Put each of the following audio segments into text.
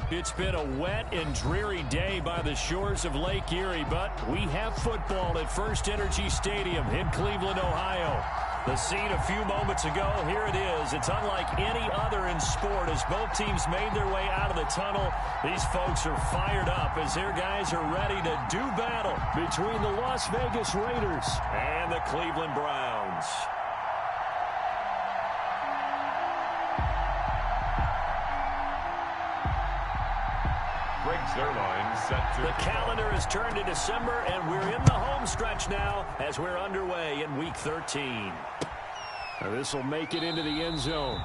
It's been a wet and dreary day by the shores of Lake Erie, but we have football at First Energy Stadium in Cleveland, Ohio. The scene a few moments ago, here it is. It's unlike any other in sport as both teams made their way out of the tunnel. These folks are fired up as their guys are ready to do battle between the Las Vegas Raiders and the Cleveland Browns. The calendar has turned to December, and we're in the home stretch now as we're underway in Week 13. Now this will make it into the end zone.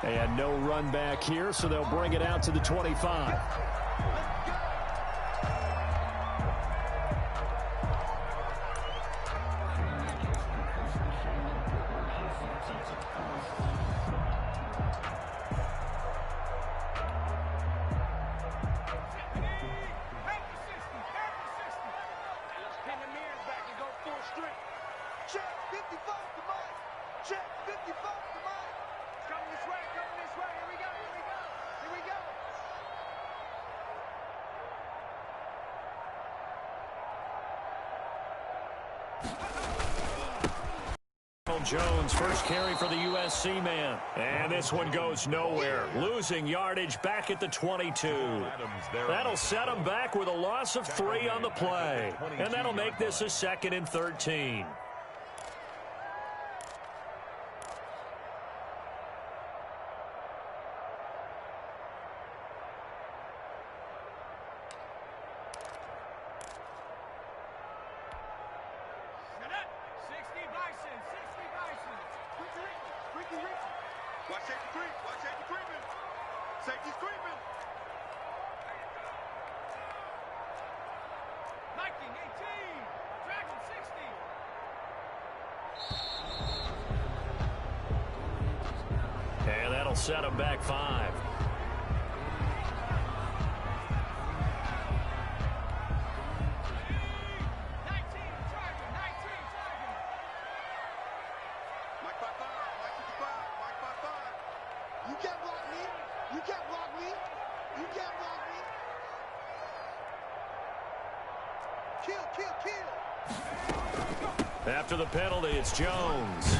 And no run back here, so they'll bring it out to the 25. Jones, first carry for the USC man. And this one goes nowhere. Losing yardage back at the 22. That'll set him back with a loss of 3 on the play. And that'll make this a 2nd and 13. And that'll set him back 5. After the penalty, it's Jones.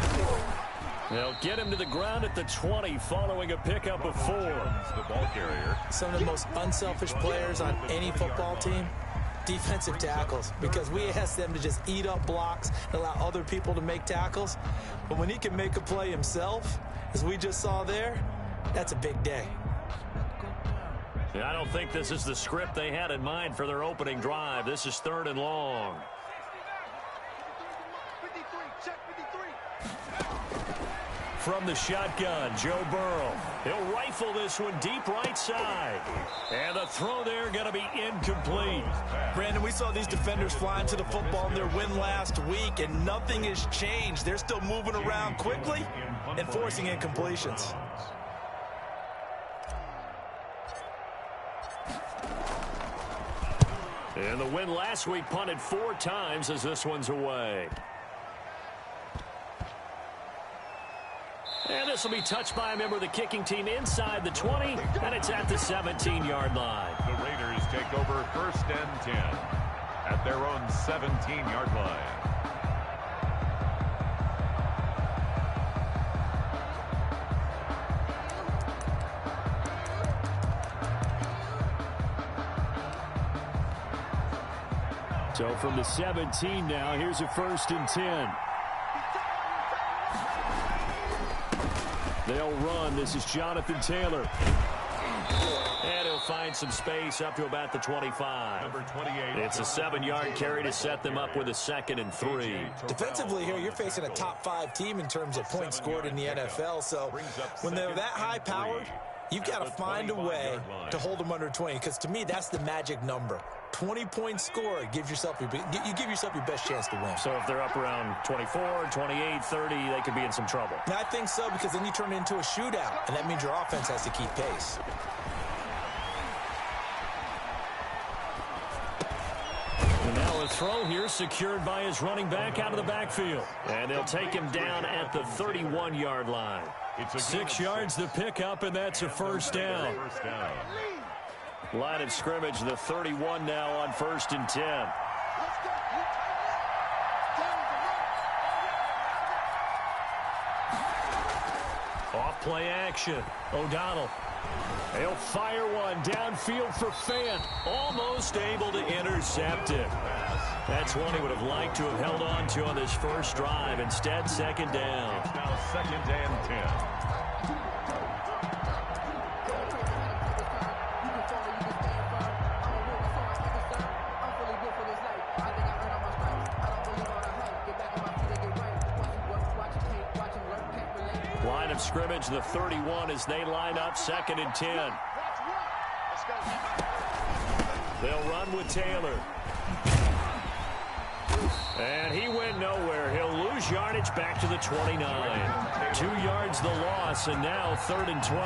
They'll get him to the ground at the 20 following a pickup of 4. The ball carrier. Some of the most unselfish players on any football team, defensive tackles, because we ask them to just eat up blocks and allow other people to make tackles. But when he can make a play himself, as we just saw there, that's a big day. I don't think this is the script they had in mind for their opening drive. This is 3rd and long. From the shotgun, Joe Burrow. He'll rifle this one deep right side. And the throw there going to be incomplete. Brandon, we saw these defenders flying to the football in their win last week, and nothing has changed. They're still moving around quickly and forcing incompletions. And the win last week punted 4 times as this one's away. And this will be touched by a member of the kicking team inside the 20, and it's at the 17-yard line. The Raiders take over 1st and 10 at their own 17-yard line. So from the 17 now, here's a 1st and 10. They'll run. This is Jonathan Taylor. And he'll find some space up to about the 25. Number 28. It's a 7-yard carry to set them up with a 2nd and 3. Defensively here, you're facing a top 5 team in terms of points scored in the NFL. So when they're that high powered, you've got to find a way to hold them under 20, because to me, that's the magic number. 20 points scored, you give yourself your best chance to win. So if they're up around 24, 28, 30, they could be in some trouble. And I think so, because then you turn it into a shootout, and that means your offense has to keep pace. And now a throw here secured by his running back out of the backfield. And they'll take him down at the 31-yard line. 6 yards the pickup, and that's a 1st down. Line of scrimmage, the 31 now on 1st and 10. Off play action. O'Donnell. He'll fire one downfield for Fant. Almost able to intercept it. That's one he would have liked to have held on to on this first drive. Instead, 2nd down. It's now 2nd and 10. Line of scrimmage, the 31 as they line up 2nd and 10. They'll run with Taylor. And he went nowhere. He'll lose yardage back to the 29. 2 yards the loss, and now 3rd and 12.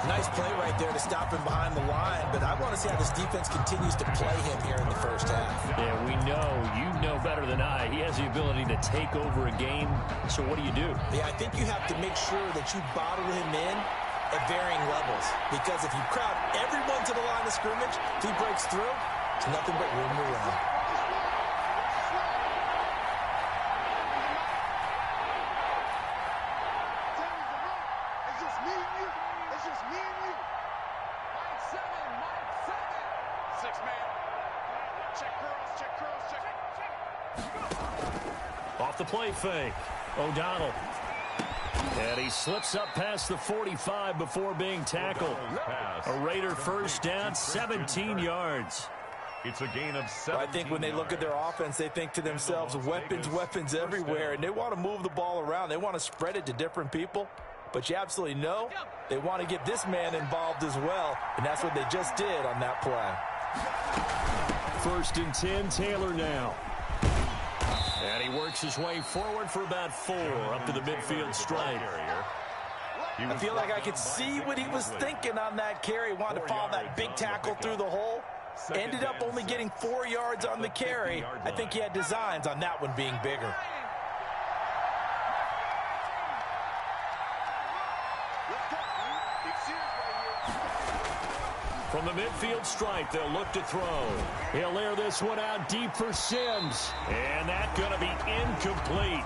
Nice play right there to stop him behind the line, but I want to see how this defense continues to play him here in the first half. Yeah, we know. You know better than I. He has the ability to take over a game, so what do you do? Yeah, I think you have to make sure that you bottle him in at varying levels, because if you crowd everyone to the line of scrimmage, if he breaks through, it's nothing but room to run. Off the play fake. O'Donnell. And he slips up past the 45 before being tackled. A Raider first down, 17 yards. It's a gain of 17. Well, I think when they look at their offense, they think to themselves, weapons everywhere, and they want to move the ball around. They want to spread it to different people. But you absolutely know they want to get this man involved as well, and that's what they just did on that play. 1st and 10, Taylor now. And he works his way forward for about 4 up to the midfield stripe. I feel like I could see what he was thinking on that carry. Wanted to follow that big tackle through the hole. Ended up only getting 4 yards on the carry. I think he had designs on that one being bigger. From the midfield stripe, they'll look to throw. He'll air this one out deep for Sims. And that's going to be incomplete.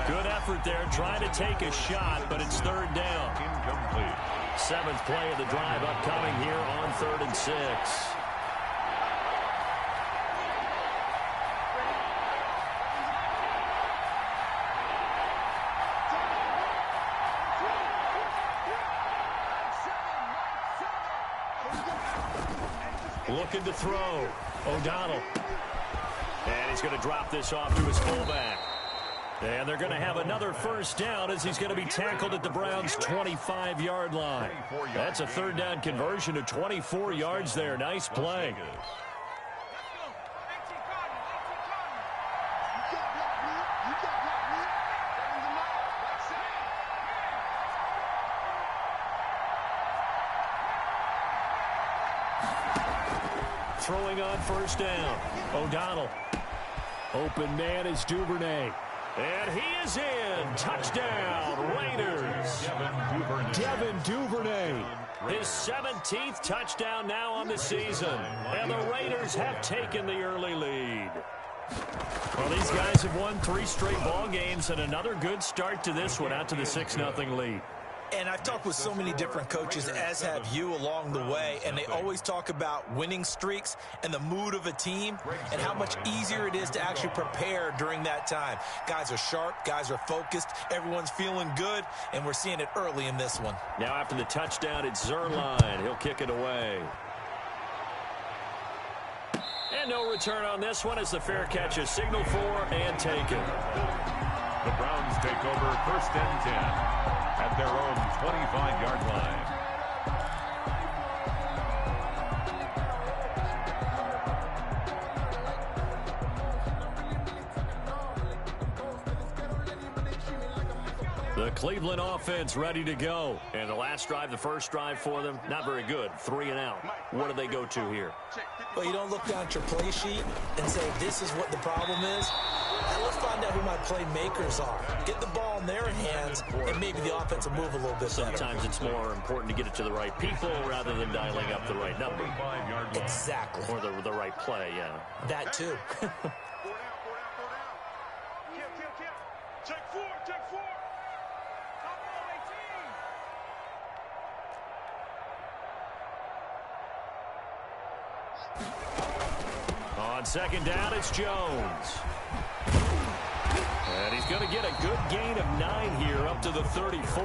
Good effort there, trying to take a shot, but it's 3rd down. Incomplete. 7th play of the drive upcoming here on 3rd and 6. Looking to throw. O'Donnell. And he's going to drop this off to his fullback. And they're going to have another first down as he's going to be tackled at the Browns' 25-yard line. That's a 3rd down conversion of 24 yards there. Nice play. Throwing on first down. O'Donnell. Open man is Duvernay. And he is in. Touchdown, Raiders. Devin Duvernay. His 17th touchdown now on the season. And the Raiders have taken the early lead. Well, these guys have won 3 straight ball games and another good start to this one out to the 6-0 lead. And I've talked with so many different coaches, as have you along the way, and they always talk about winning streaks and the mood of a team and how much easier it is to actually prepare during that time. Guys are sharp, guys are focused, everyone's feeling good, and we're seeing it early in this one. Now after the touchdown, it's Zerline. He'll kick it away. And no return on this one as the fair catch is signaled for and taken. The Browns take over 1st and 10. At their own 25-yard line. The Cleveland offense ready to go. And the last drive, the first drive for them, not very good. 3 and out. What do they go to here? Well, you don't look down at your play sheet and say this is what the problem is. And let's find out who my playmakers are. Get the ball in their hands, and maybe the offense will move a little bit better. Sometimes it's more important to get it to the right people rather than dialing up the right number. Exactly. Or the right play, yeah. That too. Check four. On second down, it's Jones. And he's going to get a good gain of 9 here up to the 34.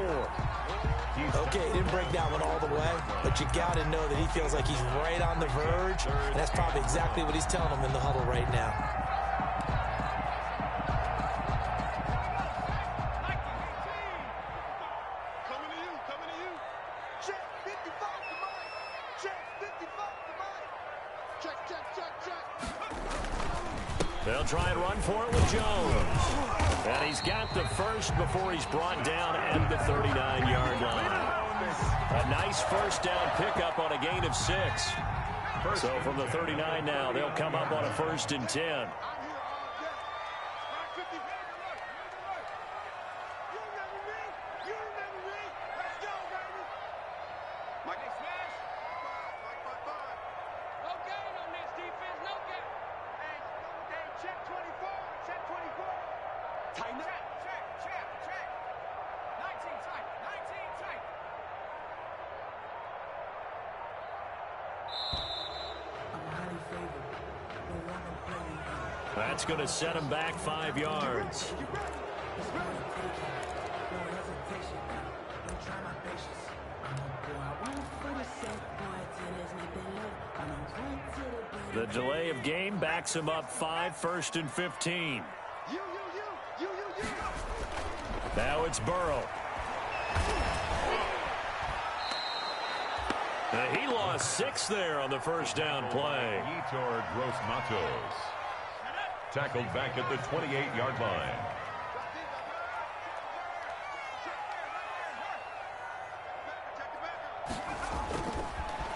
Okay, he didn't break that one all the way, but you got to know that he feels like he's right on the verge, and that's probably exactly what he's telling them in the huddle right now. They'll try and run for it with Jones. And he's got the first before he's brought down at the 39-yard line. A nice first down pickup on a gain of 6. So from the 39 now, they'll come up on a 1st and 10. That's going to set him back 5 yards. The delay of game backs him up 5, 1st and 15. Now it's Burrow. He lost 6 there on the first down play. Toward Gross Matos. Tackled back at the 28-yard line.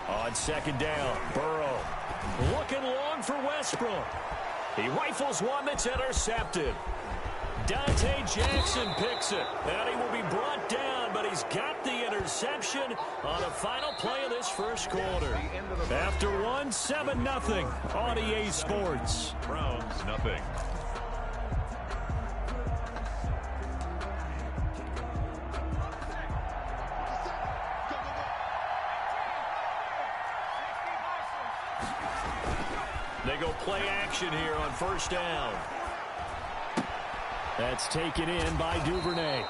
On second down, Burrow looking long for Westbrook. He rifles one that's intercepted. Dante Jackson picks it, and he will be brought down, but he's got the interception on the final play of this first quarter. After 7-0 on EA Sports. Browns, nothing. They go play action here on first down. That's taken in by Duvernay.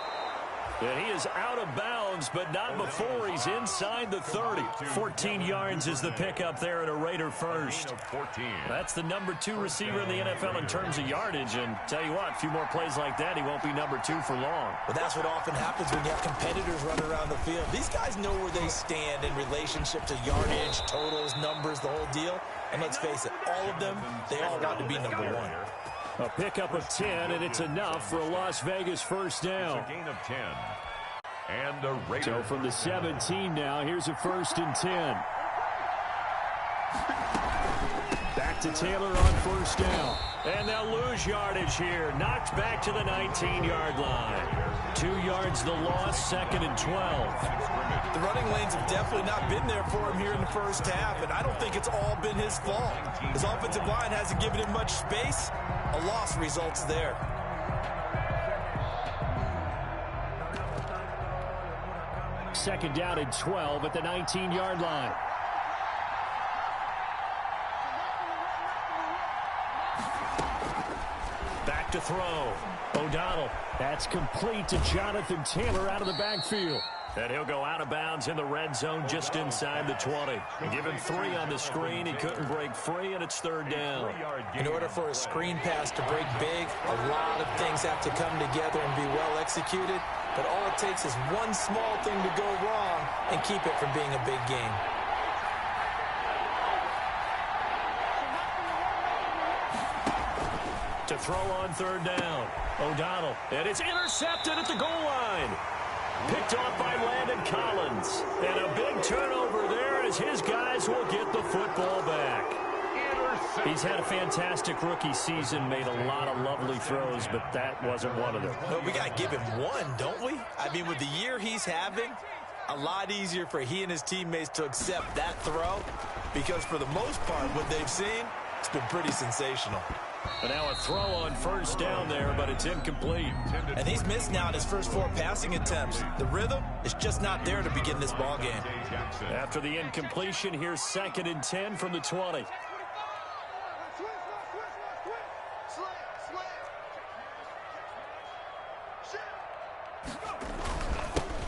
And he is out of bounds, but not before he's inside the 30. 14 yards is the pickup there at a Raider first. That's the number 2 receiver in the NFL in terms of yardage. And tell you what, a few more plays like that, he won't be number 2 for long. Well, that's what often happens when you have competitors running around the field. These guys know where they stand in relationship to yardage, totals, numbers, the whole deal. And let's face it, all of them, they all want to be number 1. A pickup of 10, and it's enough for a Las Vegas first down. A gain of 10. And a Raider. So from the 17 now, here's a 1st and 10. Back to Taylor on first down. And they'll lose yardage here. Knocked back to the 19-yard line. 2 yards the loss, 2nd and 12. The running lanes have definitely not been there for him here in the first half, and I don't think it's all been his fault. His offensive line hasn't given him much space. A loss results there. Second down and 12 at the 19-yard line. Back to throw. O'Donnell. That's complete to Jonathan Taylor out of the backfield. And he'll go out of bounds in the red zone just inside the 20. Given 3 on the screen, he couldn't break free, and it's 3rd down. In order for a screen pass to break big, a lot of things have to come together and be well executed. But all it takes is one small thing to go wrong and keep it from being a big game. To throw on 3rd down. O'Donnell. And it's intercepted at the goal line. Picked off by Landon Collins. And a big turnover there as his guys will get the football back. He's had a fantastic rookie season, made a lot of lovely throws, but that wasn't one of them. Well, we got to give him one, don't we? I mean, with the year he's having, a lot easier for he and his teammates to accept that throw, because for the most part, what they've seen, it's been pretty sensational. And now a throw on first down there, but it's incomplete. And he's missed now in his first 4 passing attempts. The rhythm is just not there to begin this ball game. After the incompletion, here's 2nd and 10 from the 20.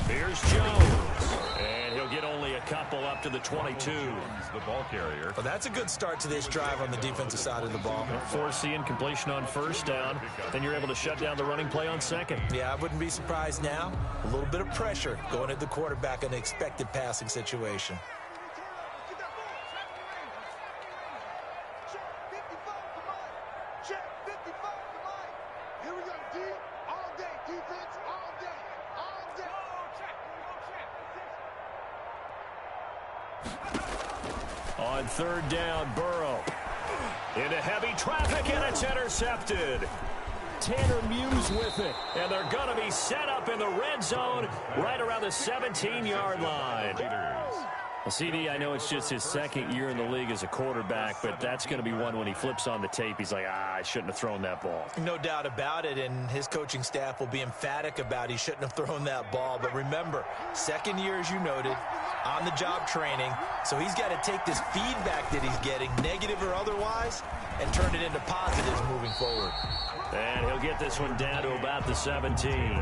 Here's Jones, and he'll get only a couple up to the 22. The ball carrier. Well, that's a good start to this drive on the defensive side of the ball. Force the incompletion on first down, then you're able to shut down the running play on second. Yeah, I wouldn't be surprised now. A little bit of pressure going at the quarterback in an expected passing situation. On 3rd down, Burrow. Into heavy traffic, and it's intercepted. Tanner Muse with it, and they're going to be set up in the red zone right around the 17-yard line. Well, CD, I know it's just his 2nd year in the league as a quarterback, but that's going to be one when he flips on the tape. He's like, I shouldn't have thrown that ball. No doubt about it, and his coaching staff will be emphatic about he shouldn't have thrown that ball. But remember, 2nd year, as you noted, on-the-job training, so he's got to take this feedback that he's getting, negative or otherwise, and turn it into positives moving forward. And he'll get this one down to about the 17.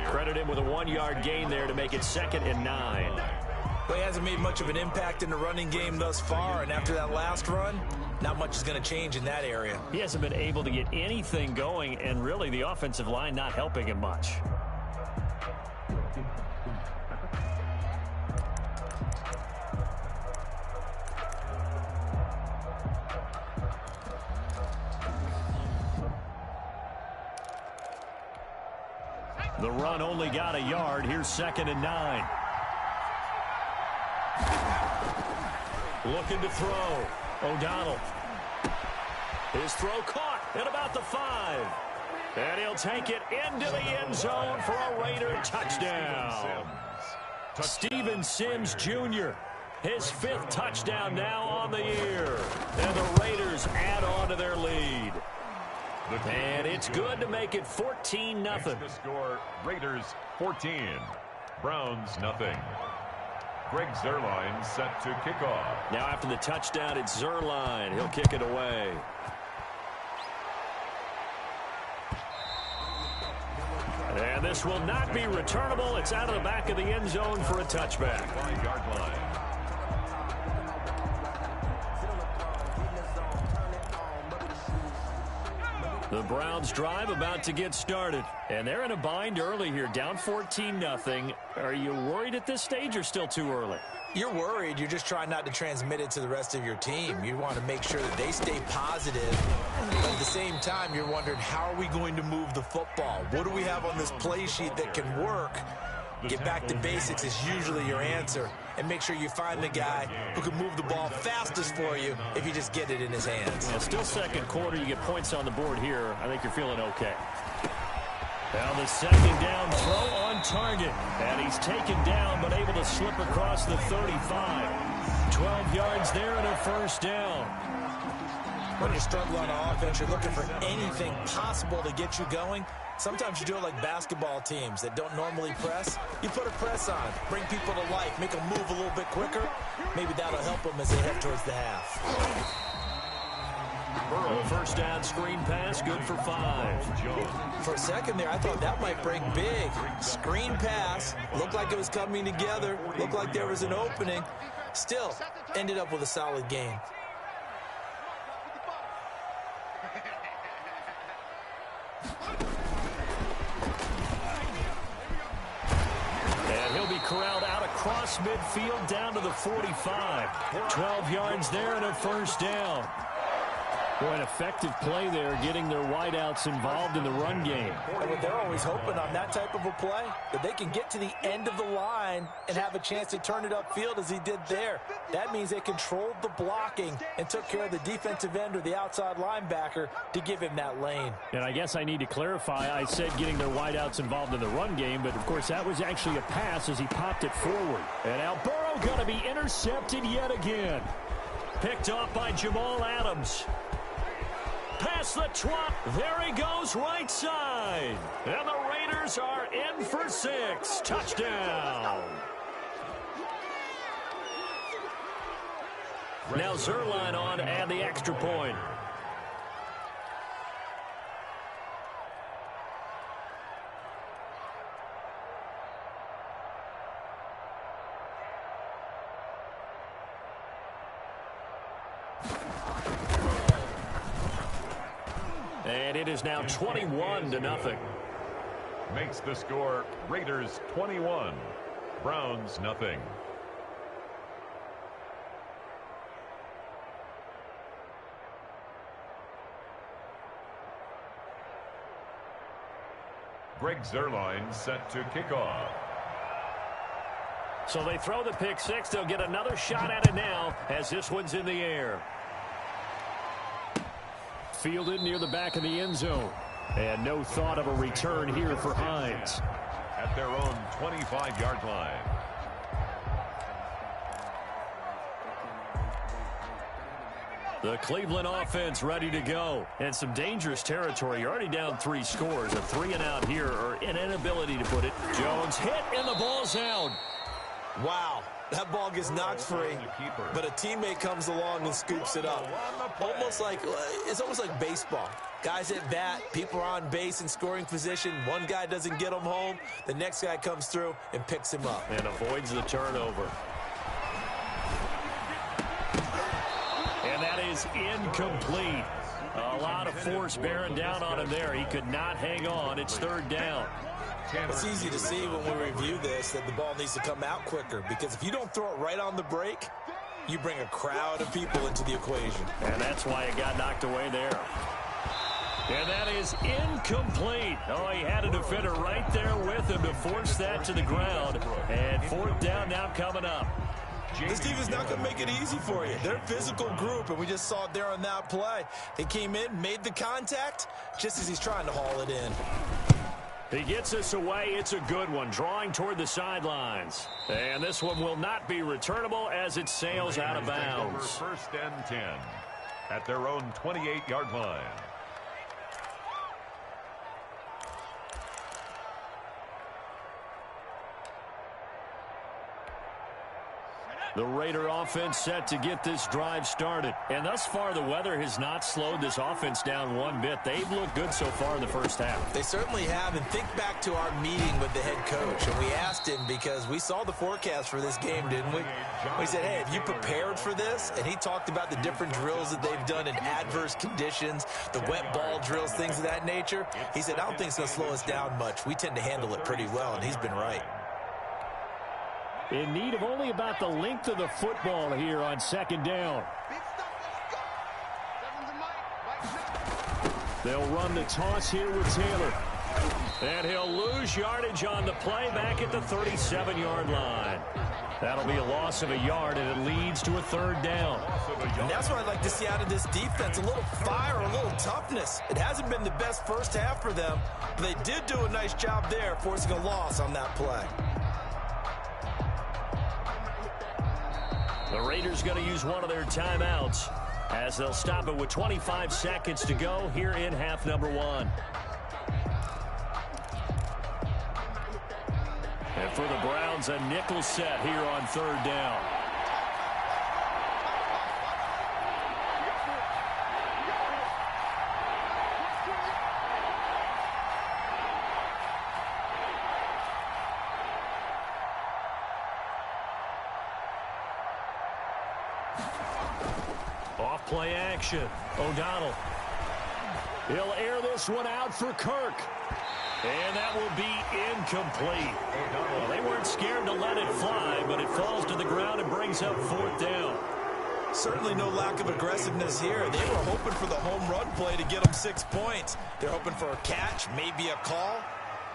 Credit him with a 1-yard gain there to make it 2nd and 9. Well, he hasn't made much of an impact in the running game thus far, and after that last run, not much is going to change in that area. He hasn't been able to get anything going, and really the offensive line not helping him much. The run only got a yard. Here's 2nd and 9. Looking to throw. O'Donnell. His throw caught at about the 5. And he'll take it into the end zone for a Raider touchdown. Steven Sims Jr., his 5th touchdown now on the year. And the Raiders add on to their lead. And it's good to make it 14-0. The score, Raiders 14, Browns nothing. Greg Zuerlein set to kick off. Now after the touchdown, it's Zuerlein. He'll kick it away. And this will not be returnable. It's out of the back of the end zone for a touchback. 5-yard line. The Browns drive about to get started. And they're in a bind early here, down 14-0. Are you worried at this stage or still too early? You're worried. You're just trying not to transmit it to the rest of your team. You want to make sure that they stay positive. But at the same time, you're wondering, how are we going to move the football? What do we have on this play sheet that can work? Get back to basics is usually your answer. And make sure you find the guy who can move the ball fastest for you if you just get it in his hands. Yeah, still 2nd quarter. You get points on the board here. I think you're feeling okay. Now the 2nd down throw on target. And he's taken down but able to slip across the 35. 12 yards there and a 1st down. When you struggle on offense, you're looking for anything possible to get you going. Sometimes you do it like basketball teams that don't normally press. You put a press on, bring people to life, make them move a little bit quicker. Maybe that'll help them as they head towards the half. Burrow, 1st down screen pass, good for 5. For a second there, I thought that might break big. Screen pass, looked like it was coming together, looked like there was an opening. Still, ended up with a solid gain. And he'll be corralled out across midfield down to the 45. 12 yards there and a 1st down. Boy, an effective play there, getting their wideouts involved in the run game. And what they're always hoping on that type of a play, that they can get to the end of the line and have a chance to turn it upfield as he did there. That means they controlled the blocking and took care of the defensive end or the outside linebacker to give him that lane. And I guess I need to clarify, I said getting their wideouts involved in the run game, but of course that was actually a pass as he popped it forward. And now Burrow going to be intercepted yet again. Picked off by Jamal Adams. Past the 20. There he goes right side. And the Raiders are in for 6. Touchdown. Now Zerline on to add the extra point. And it is now 21-0. Makes the score Raiders 21, Browns nothing. Greg Zerline set to kick off. So they throw the pick six. They'll get another shot at it now as this one's in the air. Fielded near the back of the end zone. And no thought of a return here for Hines. At their own 25-yard line. The Cleveland offense ready to go. And some dangerous territory. You're already down 3 scores. A 3-and-out here, or an inability to put it. Jones hit, and the ball's out. Wow. That ball gets knocked free, but a teammate comes along and scoops it up. It's almost like baseball. Guys at bat, people are on base in scoring position. One guy doesn't get him home. The next guy comes through and picks him up. And avoids the turnover. And that is incomplete. A lot of force bearing down on him there. He could not hang on. It's 3rd down. It's easy to see when we review this that the ball needs to come out quicker, because if you don't throw it right on the break, you bring a crowd of people into the equation. And that's why it got knocked away there. And that is incomplete. Oh, he had a defender right there with him to force that to the ground. And 4th down now coming up. This team is not going to make it easy for you. They're a physical group, and we just saw it there on that play. They came in, made the contact, just as he's trying to haul it in. He gets us away. It's a good one, drawing toward the sidelines. And this one will not be returnable as it sails out of bounds. 1st and 10 at their own 28-yard line. The Raider offense set to get this drive started. And thus far, the weather has not slowed this offense down one bit. They've looked good so far in the first half. They certainly have. And think back to our meeting with the head coach. And we asked him, because we saw the forecast for this game, didn't we? We said, hey, have you prepared for this? And he talked about the different drills that they've done in adverse conditions, the wet ball drills, things of that nature. He said, I don't think it's going to slow us down much. We tend to handle it pretty well, and he's been right. In need of only about the length of the football here on 2nd down. They'll run the toss here with Taylor. And he'll lose yardage on the play back at the 37-yard line. That'll be a loss of a yard, and it leads to a 3rd down. And that's what I'd like to see out of this defense, a little fire, a little toughness. It hasn't been the best first half for them, but they did do a nice job there forcing a loss on that play. The Raiders going to use one of their timeouts as they'll stop it with 25 seconds to go here in half number 1. And for the Browns, a nickel set here on 3rd down. Off play action. O'Donnell. He'll air this one out for Kirk. And that will be incomplete. Well, they weren't scared to let it fly, but it falls to the ground and brings up 4th down. certainly no lack of aggressiveness here. They were hoping for the home run play to get them 6 points. They're hoping for a catch, maybe a call,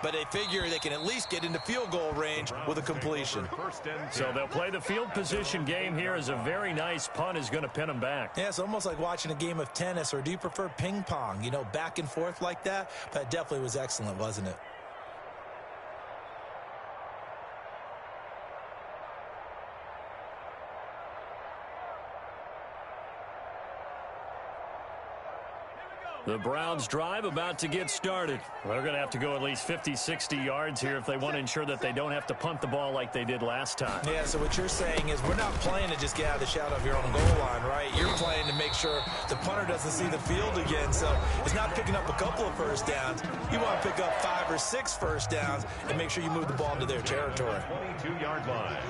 but they figure they can at least get into field goal range with a completion. So they'll play the field position game here as a very nice punt is going to pin them back. Yeah, it's almost like watching a game of tennis, or do you prefer ping pong, you know, back and forth like that? But it definitely was excellent, wasn't it? The Browns drive about to get started. They're going to have to go at least 50, 60 yards here if they want to ensure that they don't have to punt the ball like they did last time. Yeah, so what you're saying is we're not playing to just get out of the shadow of your own goal line, right? You're playing to make sure the punter doesn't see the field again. So it's not picking up a couple of first downs. You want to pick up 5 or 6 first downs and make sure you move the ball into their territory. 22-yard line.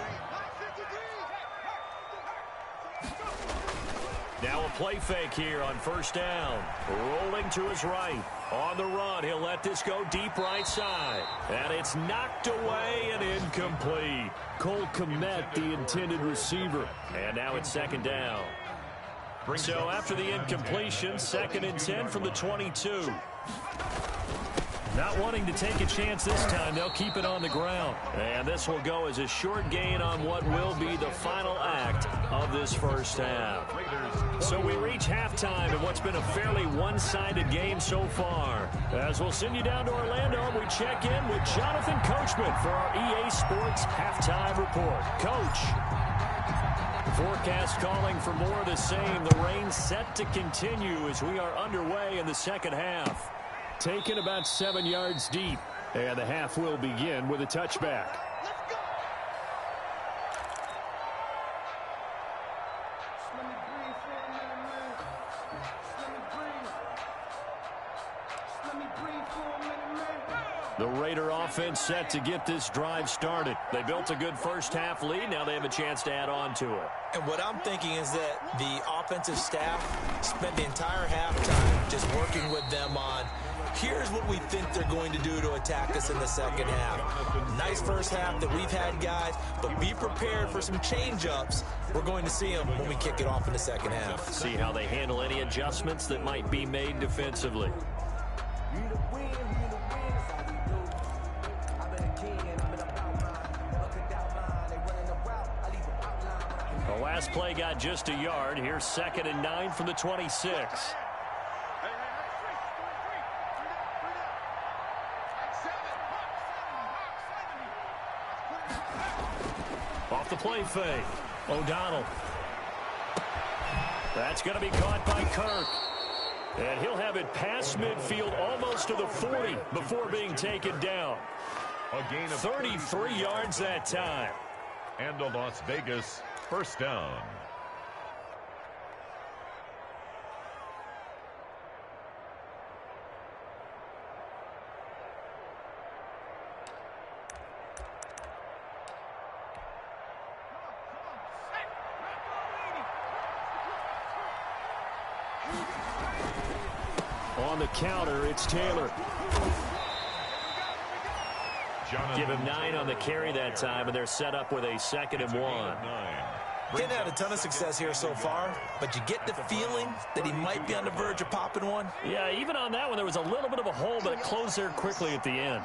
Now a play fake here on first down. Rolling to his right. On the run, he'll let this go deep right side. And it's knocked away and incomplete. Cole Kmet, the intended receiver. And now it's second down. So after the incompletion, 2nd and 10 from the 22. Not wanting to take a chance this time, they'll keep it on the ground. And this will go as a short gain on what will be the final act of this first half. So we reach halftime in what's been a fairly one-sided game so far. As we'll send you down to Orlando, we check in with Jonathan Coachman for our EA Sports Halftime Report. Coach. Forecast calling for more of the same. The rain set to continue as we are underway in the second half. Taken about 7 yards deep. And the half will begin with a touchback. The Raider offense set to get this drive started. They built a good first half lead. Now they have a chance to add on to it. And what I'm thinking is that the offensive staff spent the entire halftime just working with them on, here's what we think they're going to do to attack us in the second half. Nice first half that we've had, guys, but be prepared for some change-ups. We're going to see them when we kick it off in the second half. See how they handle any adjustments that might be made defensively. The last play got just a yard. Here's 2nd and 9 from the 26. Off the play fake. O'Donnell. That's going to be caught by Kirk. And he'll have it past midfield almost to the 40 before being taken down. A gain of 33 yards that time. And a Las Vegas first down. On the counter, it's Taylor. Give him 9 on the carry that time, and they're set up with a 2nd and 1. He's had a ton of success here so far, but you get the feeling that he might be on the verge of popping one. Yeah, even on that one, there was a little bit of a hole, but it closed there quickly at the end.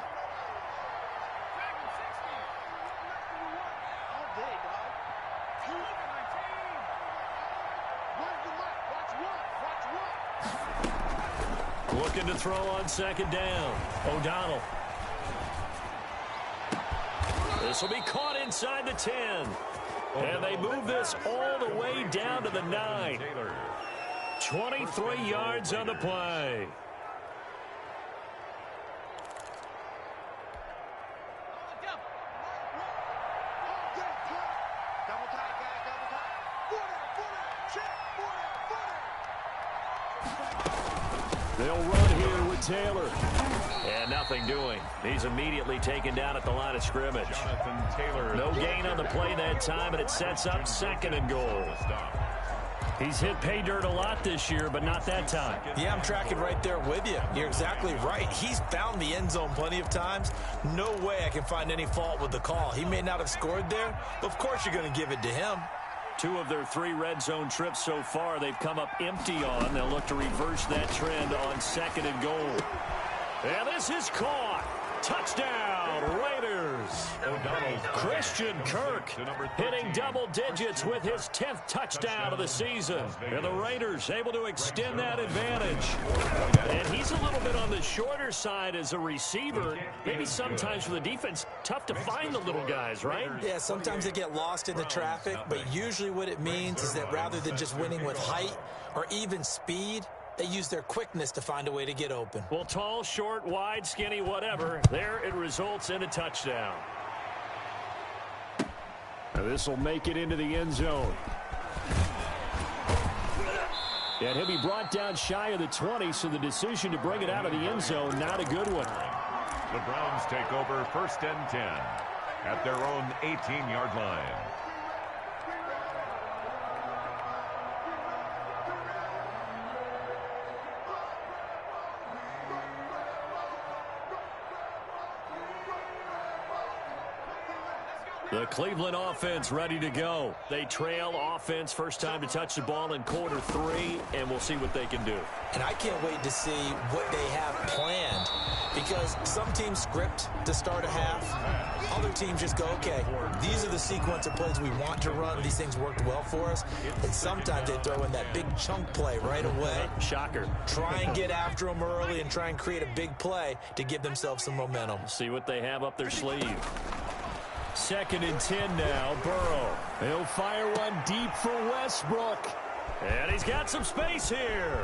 Looking to throw on 2nd down. O'Donnell. This will be caught inside the 10. And they move this all the way down to the 9. 23 yards on the play. They'll run here with Taylor. And nothing doing. He's immediately taken down at the line of scrimmage. No gain on the play that time, and it sets up 2nd and goal. He's hit pay dirt a lot this year, but not that time. Yeah, I'm tracking right there with you. You're exactly right. He's found the end zone plenty of times. No way I can find any fault with the call. He may not have scored there, but of course you're going to give it to him. 2 of their 3 red zone trips so far, they've come up empty on. They'll look to reverse that trend on 2nd and goal. And this is caught. Touchdown, Raiders. Christian Kirk hitting double digits with his 10th touchdown of the season. And the Raiders able to extend that advantage. And he's a little bit on the shorter side as a receiver. Maybe sometimes for the defense, tough to find the little guys, right? Yeah, sometimes they get lost in the traffic, but usually what it means is that rather than just winning with height or even speed, they use their quickness to find a way to get open. Well, tall, short, wide, skinny, whatever. There it results in a touchdown. Now this will make it into the end zone. And he'll be brought down shy of the 20, so the decision to bring it out of the end zone, not a good one. The Browns take over 1st and 10 at their own 18-yard line. The Cleveland offense ready to go. They trail offense first time to touch the ball in quarter 3, and we'll see what they can do. And I can't wait to see what they have planned, because some teams script to start a half. Other teams just go, okay, these are the sequence of plays we want to run. These things worked well for us. And sometimes they throw in that big chunk play right away. Shocker. Try and get after them early and try and create a big play to give themselves some momentum. See what they have up their sleeve. 2nd and 10 now, Burrow. He'll fire one deep for Westbrook. And he's got some space here.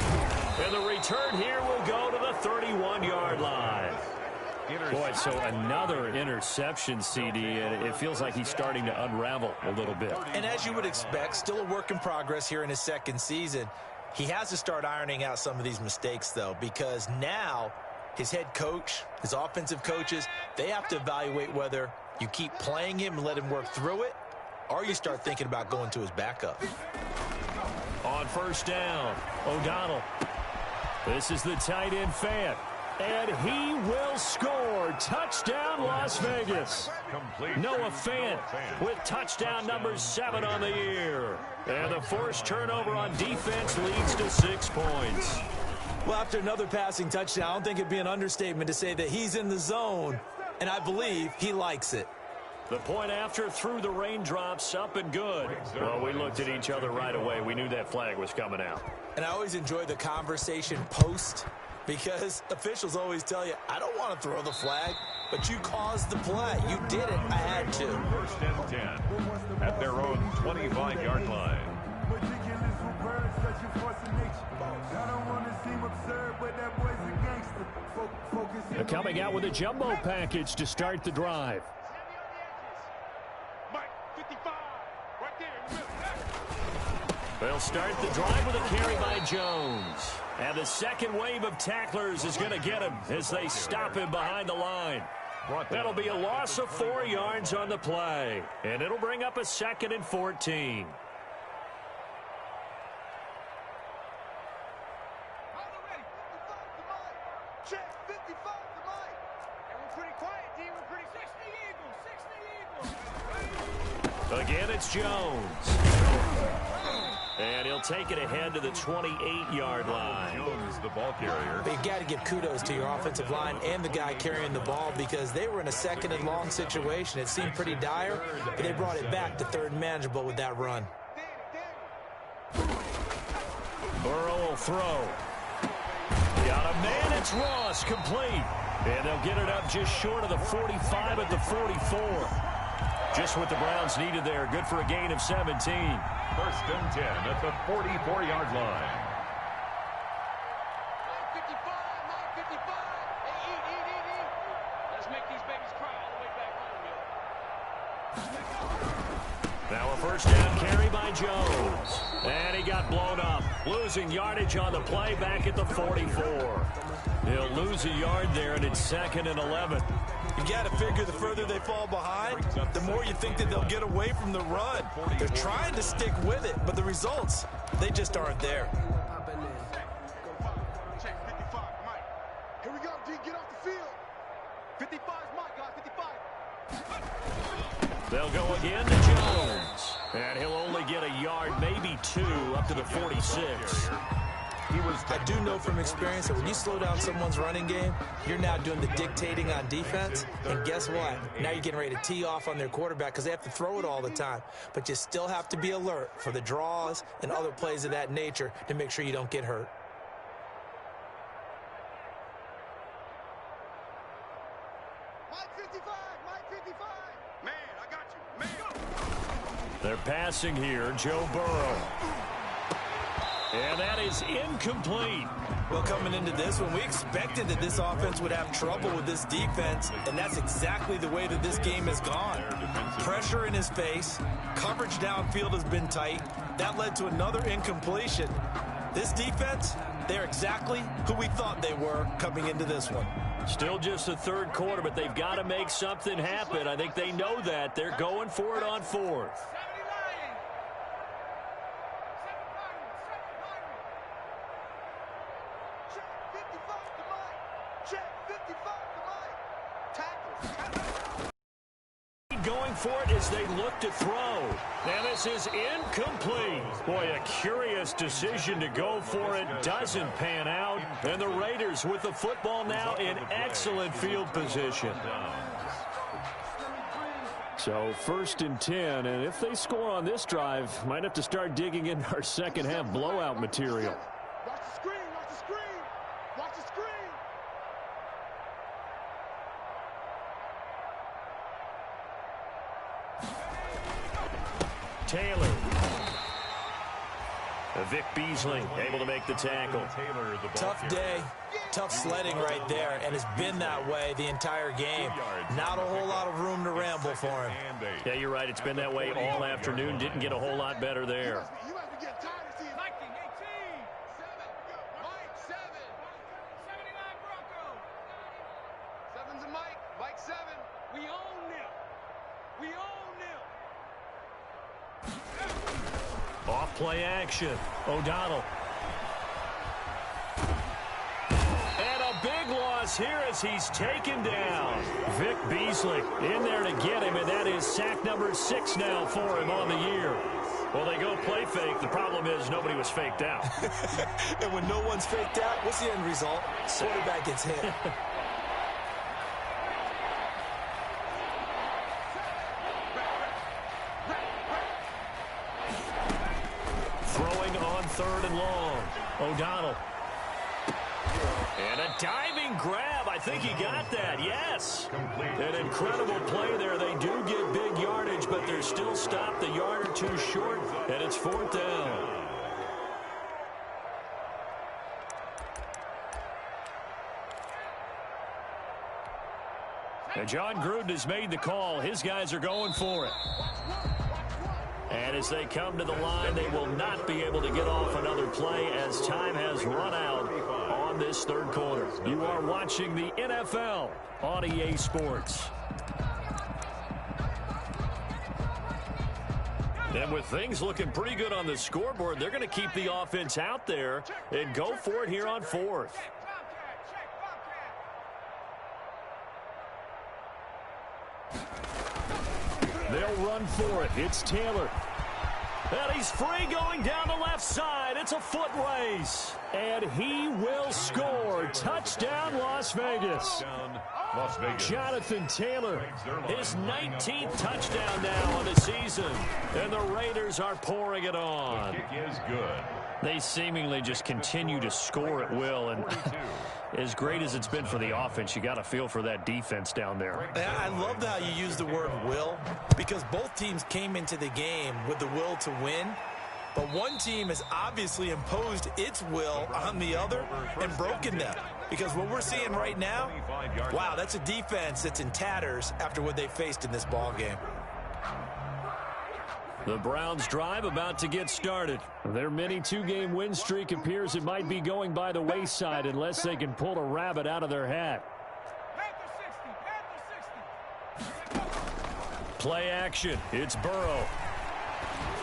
And the return here will go to the 31-yard line. Boy, so another interception, CD, and it feels like he's starting to unravel a little bit. And as you would expect, still a work in progress here in his 2nd season. He has to start ironing out some of these mistakes, though, because now his head coach, his offensive coaches, they have to evaluate whether you keep playing him and let him work through it, or you start thinking about going to his backup. On 1st down, O'Donnell. This is the tight end Fant. And he will score. Touchdown, Las Vegas. Noah Fant with touchdown number 7 on the year. And the forced turnover on defense leads to 6 points. Well, after another passing touchdown, I don't think it'd be an understatement to say that he's in the zone, and I believe he likes it. The point after through the raindrops, up and good. Well, we looked at each other right away. We knew that flag was coming out. And I always enjoy the conversation post, because officials always tell you, I don't want to throw the flag, but you caused the play. You did it. I had to. 1st and 10 at their own 25-yard line. They're coming out with a jumbo package to start the drive. They'll start the drive with a carry by Jones. And the second wave of tacklers is going to get him as they stop him behind the line. That'll be a loss of 4 yards on the play. And it'll bring up a 2nd and 14. Again, it's Jones. And he'll take it ahead to the 28-yard line. Jones, the ball carrier. But you got to give kudos to your offensive line and the guy carrying the ball, because they were in a 2nd and long situation. It seemed pretty dire, but they brought it back to 3rd and manageable with that run. Burrow will throw. Got a man, it's Ross, complete. And they'll get it up just short of the 45 at the 44. Just what the Browns needed there. Good for a gain of 17. 1st and 10 at the 44-yard line. Let's make these babies cry all the way back home, yo. Now a 1st down carry by Jones. And he got blown up. Losing yardage on the play back at the 44. He'll lose a yard there, and it's 2nd and 11. You got to figure the further they fall behind, the more you think that they'll get away from the run. They're trying to stick with it, but the results, they just aren't there. Check 55, Mike. Here we go, D. Get off the field. 55 is Mike, guys. 55. They'll go again to Jones. And he'll only get a yard. 42 up to the 46. I do know from experience that when you slow down someone's running game, you're now doing the dictating on defense. And guess what? Now you're getting ready to tee off on their quarterback because they have to throw it all the time. But you still have to be alert for the draws and other plays of that nature to make sure you don't get hurt. Mike 55, Mike 55. Man, I got you. Man. They're passing here, Joe Burrow. And that is incomplete. Well, coming into this one, we expected that this offense would have trouble with this defense, and that's exactly the way that this game has gone. Pressure in his face, coverage downfield has been tight. That led to another incompletion. This defense, they're exactly who we thought they were coming into this one. Still just the third quarter, but they've got to make something happen. I think they know that. They're going for it on fourth. Going for it as they look to throw. And this is incomplete. Boy, a curious decision to go for it. Doesn't pan out. And the Raiders with the football now in excellent field position. So 1st and 10, and if they score on this drive, might have to start digging in our second half blowout material. Watch the screen, watch the screen. Watch the screen. Taylor. Vic Beasley able to make the tackle. Tough day, tough sledding right there, and it's been that way the entire game. Not a whole lot of room to ramble for him. Yeah, you're right. It's been that way all afternoon. Didn't get a whole lot better there. You have to get tired of seeing Mike 18. 7. Mike 7. 79 Broncos. 7's a Mike. Mike 7. We own them. We own them. Off play action. O'Donnell. And a big loss here as he's taken down. Vic Beasley in there to get him, and that is sack number 6 now for him on the year. Well, they go play fake. The problem is nobody was faked out. And when no one's faked out, what's the end result? Quarterback gets hit. Throwing on 3rd and long. O'Donnell. And a diving grab. I think he got that. Yes. An incredible play there. They do get big yardage, but they're still stopped a yard or two short, and it's 4th down. And John Gruden has made the call. His guys are going for it. And as they come to the line, they will not be able to get off another play as time has run out on this 3rd quarter. You are watching the NFL on EA Sports. And with things looking pretty good on the scoreboard, they're going to keep the offense out there and go for it here on 4th. They'll run for it. It's Taylor. And he's free going down the left side. It's a foot race. And he will score. Touchdown, Las Vegas. Jonathan Taylor, his 19th touchdown now on the season. And the Raiders are pouring it on. The kick is good. They seemingly just continue to score at will. And as great as it's been for the offense, you got to feel for that defense down there. I love how you use the word will, because both teams came into the game with the will to win. But one team has obviously imposed its will on the other and broken them. Because what we're seeing right now, wow, that's a defense that's in tatters after what they faced in this ball game. The Browns drive about to get started. Their mini 2-game win streak appears it might be going by the wayside unless they can pull a rabbit out of their hat. Play action. It's Burrow.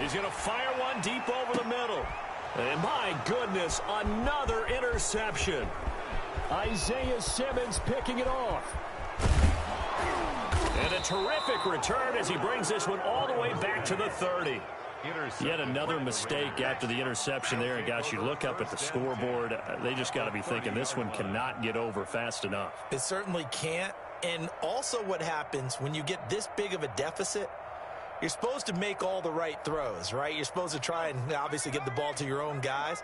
He's going to fire one deep over the middle. And my goodness, another interception. Isaiah Simmons picking it off. And a terrific return as he brings this one all the way back to the 30. Yet another mistake after the interception there. And, gosh, you look up at the scoreboard. They just got to be thinking this one cannot get over fast enough. It certainly can't. And also what happens when you get this big of a deficit, you're supposed to make all the right throws, right? You're supposed to try and obviously get the ball to your own guys.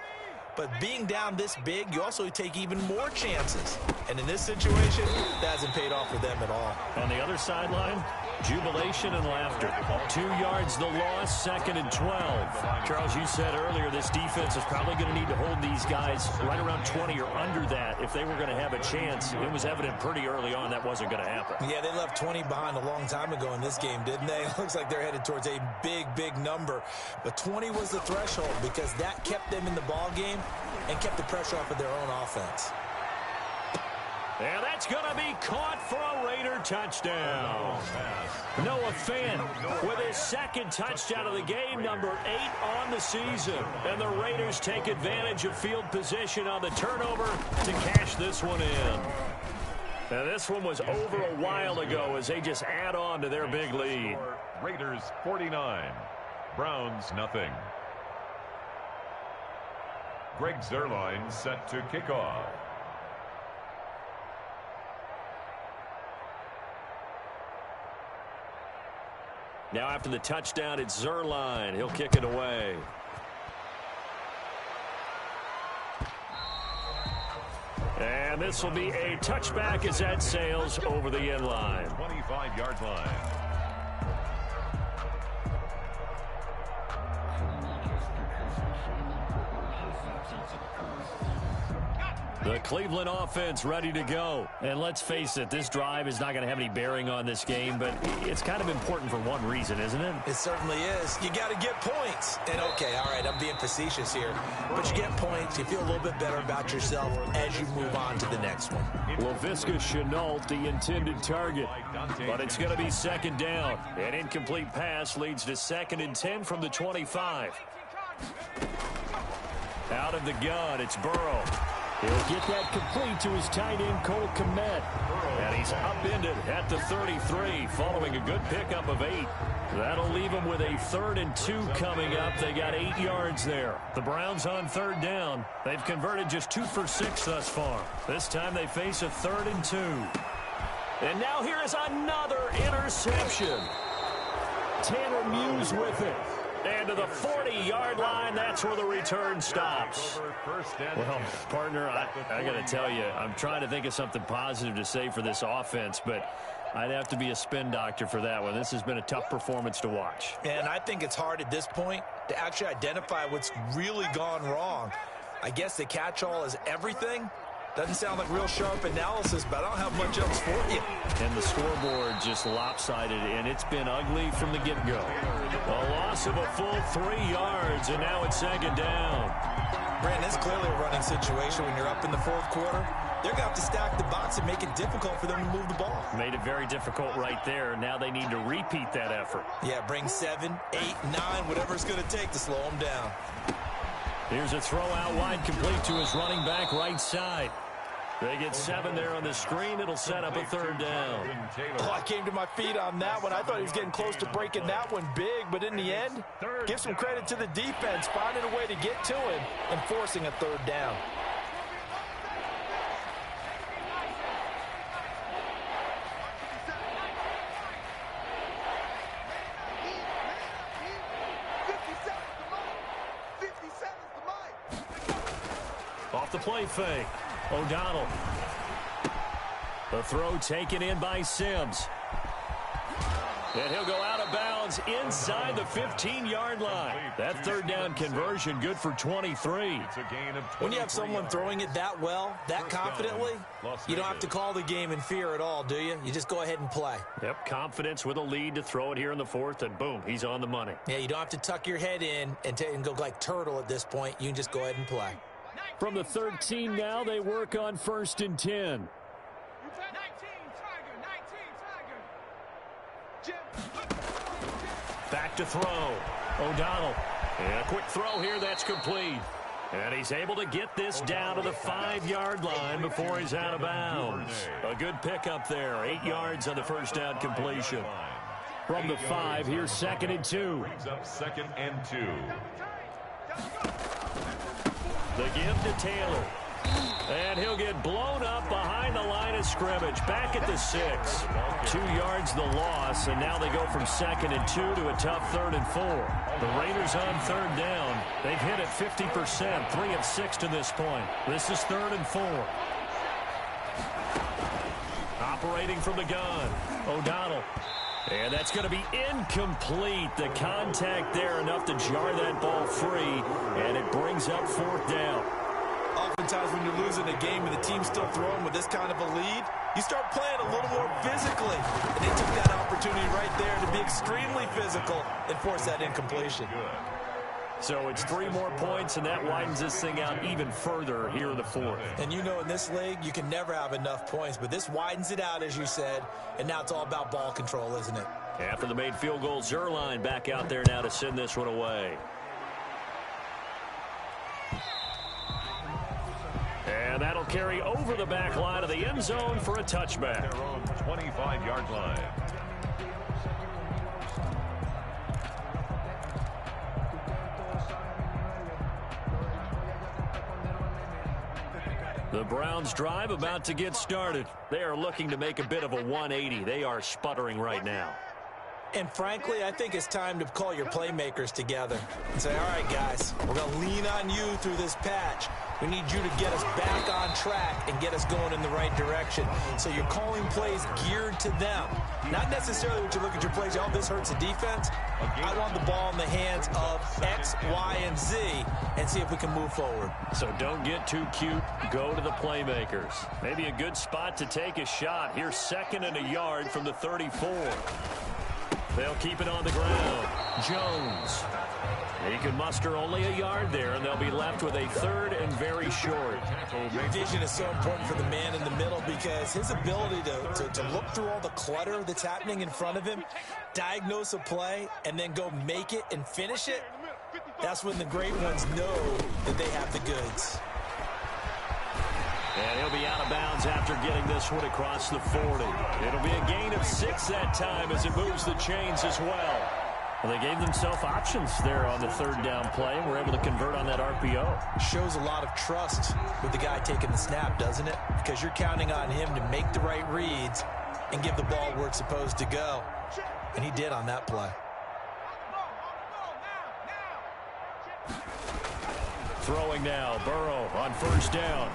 But being down this big, you also take even more chances. And in this situation, that hasn't paid off for them at all. On the other sideline, jubilation and laughter. 2 yards the loss, 2nd and 12. Charles, you said earlier this defense is probably going to need to hold these guys right around 20 or under that if they were going to have a chance. It was evident pretty early on that wasn't going to happen. Yeah, they left 20 behind a long time ago in this game, didn't they? It looks like they're headed towards a big, big number. But 20 was the threshold because that kept them in the ball game and kept the pressure off of their own offense. And that's going to be caught for a Raider touchdown. Noah Fant with his 2nd touchdown of the game, number 8 on the season. And the Raiders take advantage of field position on the turnover to cash this one in. Now, this one was over a while ago as they just add on to their big lead. Raiders 49, Browns nothing. Greg Zuerlein set to kick off. Now after the touchdown, it's Zuerlein. He'll kick it away. And this will be a touchback as that sails over the end line. 25-yard line. The Cleveland offense ready to go. And let's face it, this drive is not going to have any bearing on this game, but it's kind of important for one reason, isn't it? It certainly is. You got to get points. And, okay, all right, I'm being facetious here. But you get points, you feel a little bit better about yourself as you move on to the next one. Laviska Shenault, the intended target. But it's going to be 2nd down. An incomplete pass leads to 2nd and 10 from the 25. Out of the gun, it's Burrow. He'll get that complete to his tight end, Cole Kmet. And he's upended at the 33 following a good pickup of 8. That'll leave him with a 3rd and 2 coming up. They got 8 yards there. The Browns on 3rd down. They've converted just 2 for 6 thus far. This time they face a 3rd and 2. And now here is another interception. Tanner Muse with it. And to the 40-yard line, that's where the return stops. Well, partner, I got to tell you, I'm trying to think of something positive to say for this offense, but I'd have to be a spin doctor for that one. This has been a tough performance to watch. And I think it's hard at this point to actually identify what's really gone wrong. I guess the catch-all is everything. Doesn't sound like real sharp analysis, but I don't have much else for you. And the scoreboard just lopsided, and it's been ugly from the get-go. A loss of a full 3 yards, and now it's 2nd down. Brandon, it's clearly a running situation when you're up in the 4th quarter. They're going to have to stack the box and make it difficult for them to move the ball. Made it very difficult right there. Now they need to repeat that effort. Yeah, bring 7, 8, 9, whatever it's going to take to slow them down. Here's a throw out wide, complete to his running back right side. They get 7 there on the screen. It'll set up a 3rd down. Oh, I came to my feet on that one. I thought he was getting close to breaking that one big, but in the end, give some credit to the defense, finding a way to get to him and forcing a 3rd down. Off the play fake. O'Donnell. The throw taken in by Sims. And he'll go out of bounds inside the 15-yard line. That 3rd down conversion good for 23. When you have someone throwing it that well, that confidently, you don't have to call the game in fear at all, do you? You just go ahead and play. Yep, confidence with a lead to throw it here in the 4th, and boom, he's on the money. Yeah, you don't have to tuck your head in and go like turtle at this point. You can just go ahead and play. From the 13 now, they work on 1st and 10. Back to throw. O'Donnell. And a quick throw here that's complete. And he's able to get this down to the 5-yard line before he's out of bounds. A good pickup there. 8 yards on the 1st down completion. From the 5, here's 2nd and 2. Brings up 2nd and 2. The give to Taylor. And he'll get blown up behind the line of scrimmage. Back at the 6. 2 yards the loss, and now they go from 2nd and 2 to a tough 3rd and 4. The Raiders on 3rd down. They've hit it 50%, 3 of 6 to this point. This is 3rd and 4. Operating from the gun, O'Donnell. And that's going to be incomplete. The contact there enough to jar that ball free, and it brings up 4th down. Oftentimes when you're losing a game and the team's still throwing with this kind of a lead, you start playing a little more physically. And they took that opportunity right there to be extremely physical and force that incompletion. So it's 3 more points, and that widens this thing out even further here in the 4th. And you know in this league, you can never have enough points, but this widens it out, as you said, and now it's all about ball control, isn't it? After the made field goal, Zerline back out there now to send this one away. And that'll carry over the back line of the end zone for a touchback. Their own 25-yard line. The Browns drive about to get started. They are looking to make a bit of a 180. They are sputtering right now. And frankly, I think it's time to call your playmakers together and say, all right, guys, we're going to lean on you through this patch. We need you to get us back on track and get us going in the right direction. So you're calling plays geared to them. Not necessarily when you look at your plays, oh, this hurts the defense. I want the ball in the hands of X, Y, and Z and see if we can move forward. So don't get too cute. Go to the playmakers. Maybe a good spot to take a shot. Here's 2nd and a yard from the 34. They'll keep it on the ground. Jones. He can muster only a yard there, and they'll be left with a 3rd and very short. Vision is so important for the man in the middle because his ability to look through all the clutter that's happening in front of him, diagnose a play, and then go make it and finish it, that's when the great ones know that they have the goods. And he'll be out of bounds after getting this one across the 40. It'll be a gain of 6 that time as it moves the chains as well. Well, they gave themselves options there on the 3rd down play and were able to convert on that RPO. Shows a lot of trust with the guy taking the snap, doesn't it? Because you're counting on him to make the right reads and give the ball where it's supposed to go. And he did on that play. Throwing now, Burrow on 1st down.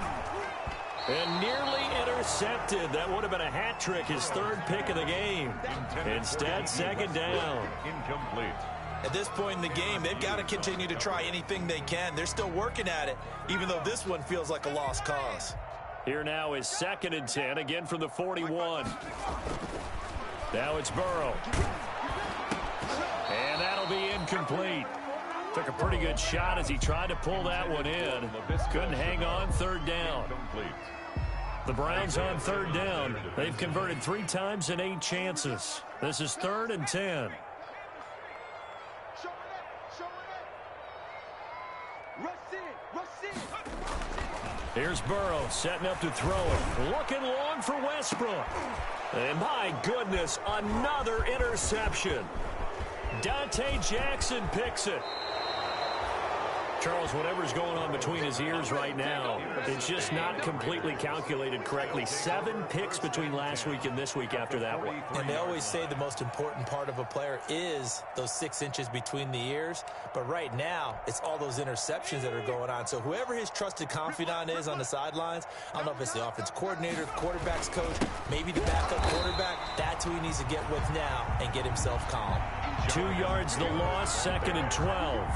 And nearly intercepted. That would have been a hat trick, his 3rd pick of the game. Instead, 2nd down. Incomplete. At this point in the game, they've got to continue to try anything they can. They're still working at it, even though this one feels like a lost cause. Here now is 2nd and 10, again from the 41. Now it's Burrow. And that'll be incomplete. Took a pretty good shot as he tried to pull that one in. Couldn't hang on, 3rd down. The Browns on 3rd down. They've converted 3 times in 8 chances. This is 3rd and 10. Here's Burrow setting up to throw it. Looking long for Westbrook. And my goodness, another interception. Dante Jackson picks it. Charles, whatever's going on between his ears right now, it's just not completely calculated correctly. 7 picks between last week and this week after that one. And they always say the most important part of a player is those 6 inches between the ears. But right now, it's all those interceptions that are going on. So whoever his trusted confidant is on the sidelines, I don't know if it's the offense coordinator, the quarterback's coach, maybe the backup quarterback, that's who he needs to get with now and get himself calm. 2 yards the loss, 2nd and 12.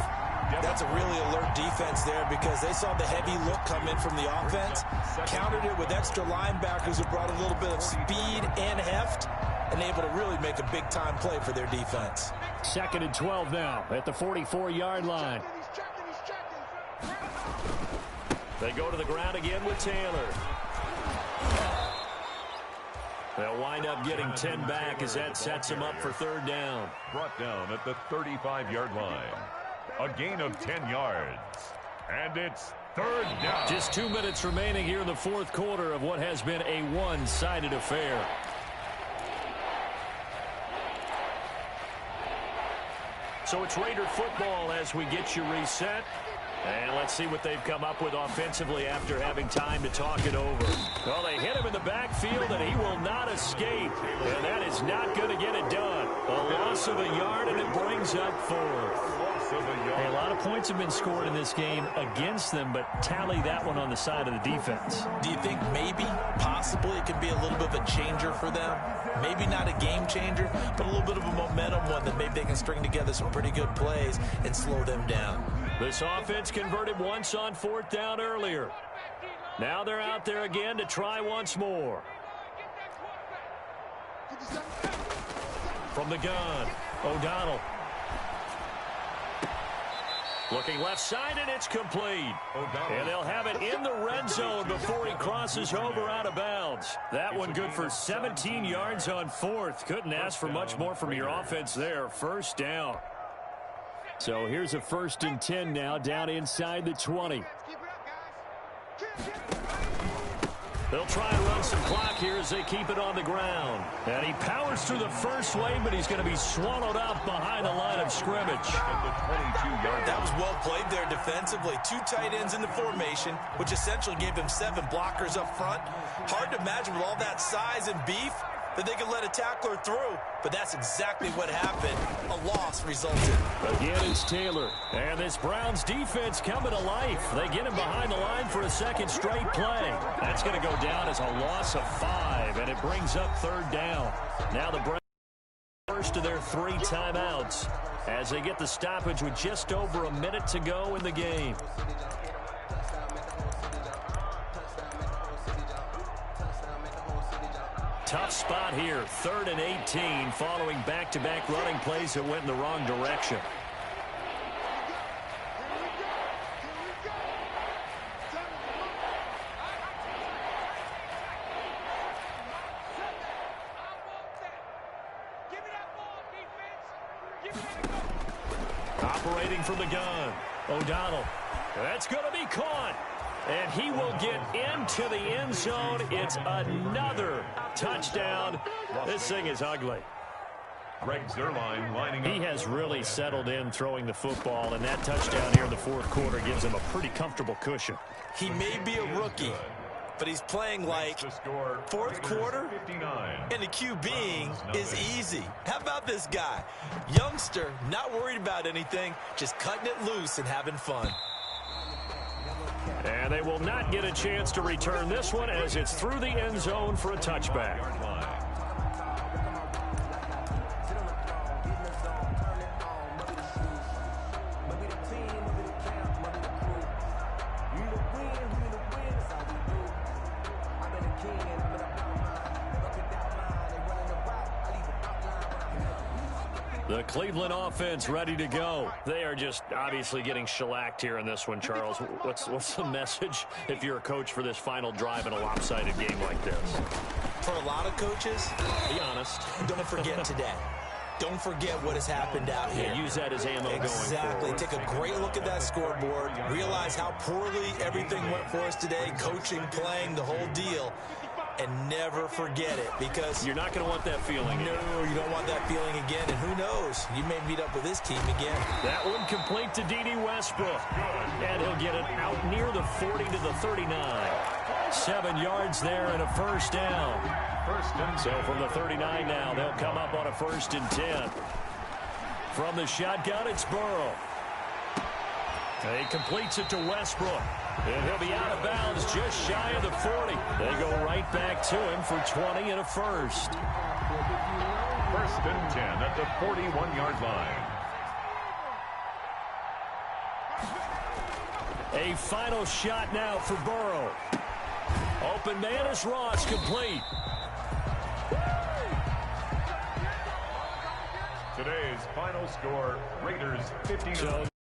That's a really alert defense there because they saw the heavy look come in from the offense, countered it with extra linebackers who brought a little bit of speed and heft, and able to really make a big-time play for their defense. 2nd and 12 now at the 44-yard line. They go to the ground again with Taylor. They'll wind up getting 10 back as that sets him up for 3rd down. Brought down at the 35-yard line. A gain of 10 yards. And it's 3rd down. Just 2 minutes remaining here in the 4th quarter of what has been a one-sided affair. So it's Raider football as we get you reset. And let's see what they've come up with offensively after having time to talk it over. Well, they hit him in the backfield, and he will not escape. And that is not going to get it done. A loss of a yard, and it brings up 4th. Hey, a lot of points have been scored in this game against them, but tally that one on the side of the defense. Do you think maybe, possibly, it could be a little bit of a changer for them? Maybe not a game changer, but a little bit of a momentum one that maybe they can string together some pretty good plays and slow them down. This offense converted once on 4th down earlier. Now they're out there again to try once more. From the gun, O'Donnell. Looking left side, and it's complete. And they'll have it in the red zone before he crosses over out of bounds. That one good for 17 yards on 4th. Couldn't ask for much more from your offense there. 1st down. So here's a 1st and 10 now, down inside the 20. They'll try and run some clock here as they keep it on the ground. And he powers through the first lane, but he's going to be swallowed up behind the line of scrimmage. That was well played there defensively. 2 tight ends in the formation, which essentially gave them 7 blockers up front. Hard to imagine with all that size and beef that they could let a tackler through, but that's exactly what happened. A loss resulted. Again, it's Taylor. And this Browns defense coming to life. They get him behind the line for a second straight play. That's going to go down as a loss of 5, and it brings up 3rd down. Now the Browns first of their 3 timeouts as they get the stoppage with just over a minute to go in the game. Tough spot here, 3rd and 18, following back-to-back running plays that went in the wrong direction. Operating from the gun, O'Donnell. That's going to be caught. And he will get into the end zone. It's another touchdown. This thing is ugly. Greg Zerline lining up. He has really settled in throwing the football, and that touchdown here in the 4th quarter gives him a pretty comfortable cushion. He may be a rookie, but he's playing like 4th quarter, and the QBing is easy. How about this guy? Youngster, not worried about anything, just cutting it loose and having fun. And they will not get a chance to return this one as it's through the end zone for a touchback. The Cleveland offense ready to go. They are just obviously getting shellacked here in this one, Charles. What's the message if you're a coach for this final drive in a lopsided game like this? For a lot of coaches, be honest. Don't forget today. Don't forget what has happened out here. Use that as ammo exactly. going forward. Take a great look at that scoreboard. Realize how poorly everything went for us today. Coaching, playing, the whole deal. And never forget it, because you're not going to want that feeling again. No, you don't want that feeling again. And who knows? You may meet up with this team again. That one complete to D.D. Westbrook. And he'll get it out near the 40 to the 39. 7 yards there and a 1st down. So from the 39 now, they'll come up on a 1st and 10. From the shotgun, it's Burrow. He completes it to Westbrook. And he'll be out of bounds just shy of the 40. They go right back to him for 20 and a 1st. 1st and 10 at the 41-yard line. A final shot now for Burrow. Open man is Ross, complete. Today's final score, Raiders 15.